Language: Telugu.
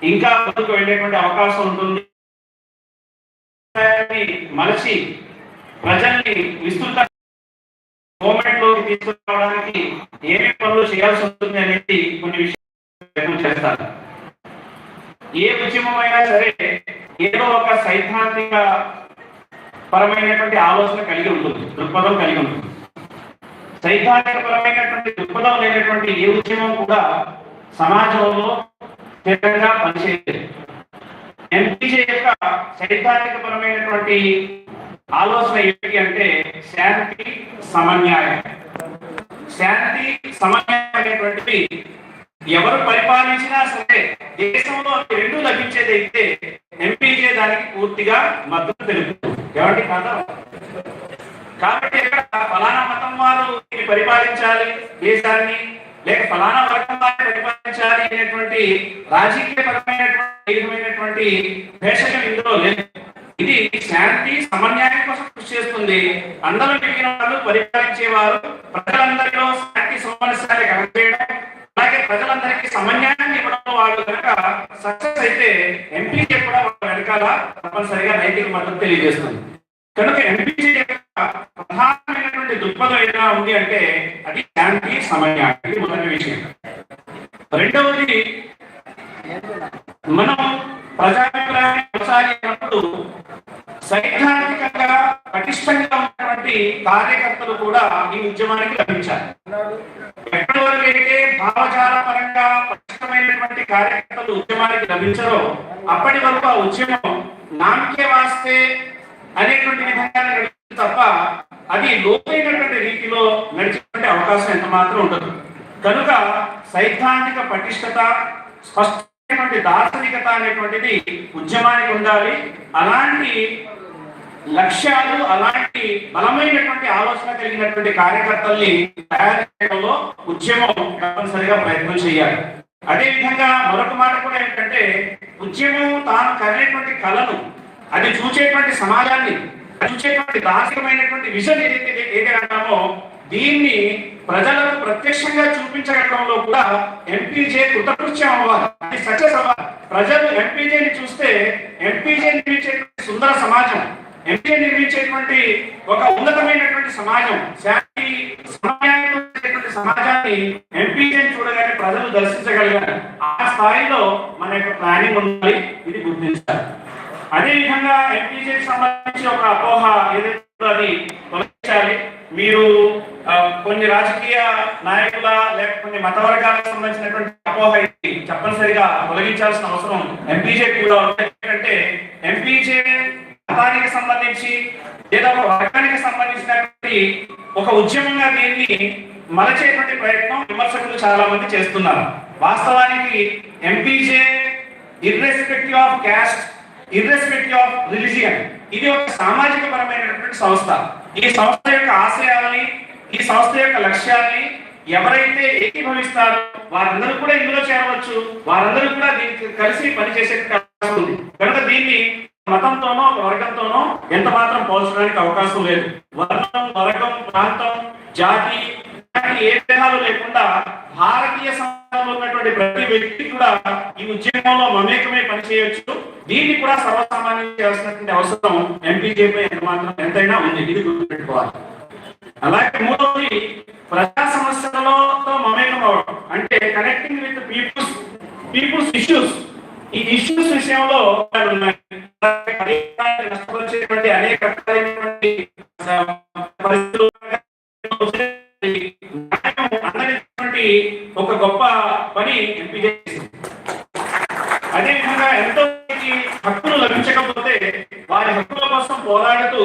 ఇంకా ముందుకు వెళ్ళేటువంటి అవకాశం ఉంటుంది. మలచి ప్రజల్ని విస్తృత మూమెంట్ లోకి తీసుకురావడానికి ఏమేమి పనులు చేయాల్సి ఉంటుంది అనేది కొన్ని విషయాలు చేస్తారు. ఏ ఉద్యమమైనా సరే ఏదో ఒక సైద్ధాంతిక పరమైనటువంటి ఆలోచన కలిగి ఉంటుంది, దృక్పథం కలిగి ఉంటుంది. సైద్ధాంతిక పరమైనటువంటి దృక్పథం లేనటువంటి ఏ ఉద్యమం కూడా సమాజంలో స్థిరంగా పనిచేయలేదు. ఎంపీజే యొక్క సైద్ధాంతిక పరమైనటువంటి ఆలోచన ఏమిటి అంటే శాంతి సమన్యాయం. శాంతి సమన్యాయం అనేటువంటివి ఎవరు పరిపాలించినా సరే దేశంలో రెండు లభించేదైతే ఎంపీజే దానికి పూర్తిగా మద్దతు తెలుపుతుంది. ఎవరికి కాదా? కాబట్టి ఇక్కడ ఫలానా మతం వారు పరిపాలించాలి దేశాన్ని, లేక ఫలానా వర్గం వారు పరిపాలించాలి అనేటువంటి రాజకీయపరమైనటువంటి భేషజం ఇందులో లేదు. ఇది శాంతి సమన్యాయం కోసం కృషి చేస్తుంది. అందరూ మిగిలిన వాళ్ళు పరిపాలించేవారు ప్రజలందరిలో శాంతి సమస్యలు కలగజేయడం, అలాగే ప్రజలందరికీ సమన్యాయాన్ని ఇవ్వడం వాళ్ళు కనుక సక్సెస్ అయితే ఎంపీజే కూడా వాళ్ళ వెనకాల తప్పనిసరిగా నైతిక మద్దతు తెలియజేస్తుంది. కనుక ఎంపీజే ప్రధానమైనటువంటి దృక్పథం ఏదైనా ఉంది అంటే అది శాంతి సమన్యాయం. ఇది మొదటి విషయం. రెండవది, మనం ప్రజాభిప్రాయాన్ని కొనసాగినప్పుడు సైద్ధాంతికంగా పటిష్టంగా ఉన్నటువంటి కార్యకర్తలు కూడా ఈ ఉద్యమానికి లభించారు. ఎప్పటి వరకు అయితే భావజాల పరంగా పటిష్టమైనటువంటి కార్యకర్తలు ఉద్యమానికి లభించారో అప్పటి వరకు ఆ ఉద్యమం నామకే వాస్తే అనేటువంటి విధంగా నడిచింది తప్ప అది లోతైనటువంటి రీతిలో నడిచేటువంటి అవకాశం ఎంత మాత్రం ఉండదు. కనుక సైద్ధాంతిక పటిష్టత, స్పష్టమైనటువంటి దార్శనికత అనేటువంటిది ఉద్యమానికి ఉండాలి. అలాంటి లక్ష్యాలు, అలాంటి బలమైనటువంటి ఆలోచన కలిగినటువంటి కార్యకర్తల్ని తయారు చేయడంలో ఉద్యమం తప్పనిసరిగా ప్రయత్నం చేయాలి. అదే విధంగా మరొక మాట కూడా ఏంటంటే ఉద్యమం తాను కలిగినటువంటి కళను, అది చూచేటువంటి సమాజాన్ని, చూచేటువంటి దార్శనికమైనటువంటి విజన్ ఏదైతే అంటామో దీన్ని ప్రజలకు ప్రత్యక్షంగా చూపించడంలో కూడా ఎంపీజే కృతకృత్యం అవ్వాలి, సక్సెస్ అవ్వాలి. ప్రజలు ఎంపీజేని చూస్తే ఎంపీజే నిర్మించేటువంటి సుందర సమాజం, ఎంపీజే నిర్మించేటువంటి ఒక ఉన్నతమైనటువంటి సమాజం, శాంతి సమన్యాయమైనటువంటి సమాజాన్ని ఎంపీజేని చూడగానే ప్రజలు దర్శించగలిగారు. ఆ స్థాయిలో మన యొక్క ప్లానింగ్ ఉండాలి, ఇది గుర్తించాలి. అదే విధంగా ఎంపీజేకి సంబంధించి ఒక అపోహ ఏదైతే అది తొలగించాలి. మీరు కొన్ని రాజకీయ నాయకుల లేక కొన్ని మత వర్గాలకు సంబంధించినటువంటి అపోహ ఇది తప్పనిసరిగా తొలగించాల్సిన అవసరం ఎంపీజే కూడా ఉంది. ఎందుకంటే ఎంపీజే మతానికి సంబంధించి లేదా ఒక వర్గానికి సంబంధించినటువంటి ఒక ఉద్యమంగా దీన్ని మలచేటువంటి ప్రయత్నం విమర్శకులు చాలా మంది చేస్తున్నారు. వాస్తవానికి MPJ irrespective of caste, irrespective of religion, ఇది ఒక సామాజిక పరమైనటువంటి సంస్థ. ఈ సంస్థ యొక్క ఆశయాలని, ఈ సంస్థ యొక్క లక్ష్యాన్ని ఎవరైతే ఏకీభవిస్తారో వారందరూ కూడా ఇందులో చేరవచ్చు, వారందరూ కూడా దీనికి కలిసి పనిచేసే అవకాశం ఉంది. కనుక దీన్ని మతంతోనో వర్గంతోనో ఎంత మాత్రం పోల్చడానికి అవకాశం లేదు. వర్గం, వర్గం, ప్రాంతం, జాతి ఏ భేదాలు లేకుండా భారతీయ సమాజంలో ఉన్నటువంటి ప్రతి వ్యక్తి కూడా ఈ ఉద్యమంలో మమేకమై పనిచేయవచ్చు. దీన్ని కూడా సర్వసామాన్యం చేయాల్సినటువంటి అవసరం ఎంపీజేపై ఎంతైనా ఉంది, ఇది గుర్తుపెట్టుకోవాలి. అలాగే మూడవది, ప్రజా సమస్యలతో మమేకం అవడం అంటే కనెక్టింగ్ విత్ పీపుల్స్ ఇష్యూస్. ఈ ఇష్యూస్ విషయంలో నష్టపరిచేటువంటి అనేక పరిస్థితులు ఒక గొప్ప పని ఎంపీజే చేసింది. అదేవిధంగా ఎంతో మందికి హక్కులు లభించకపోతే వారి హక్కుల కోసం పోరాడుతూ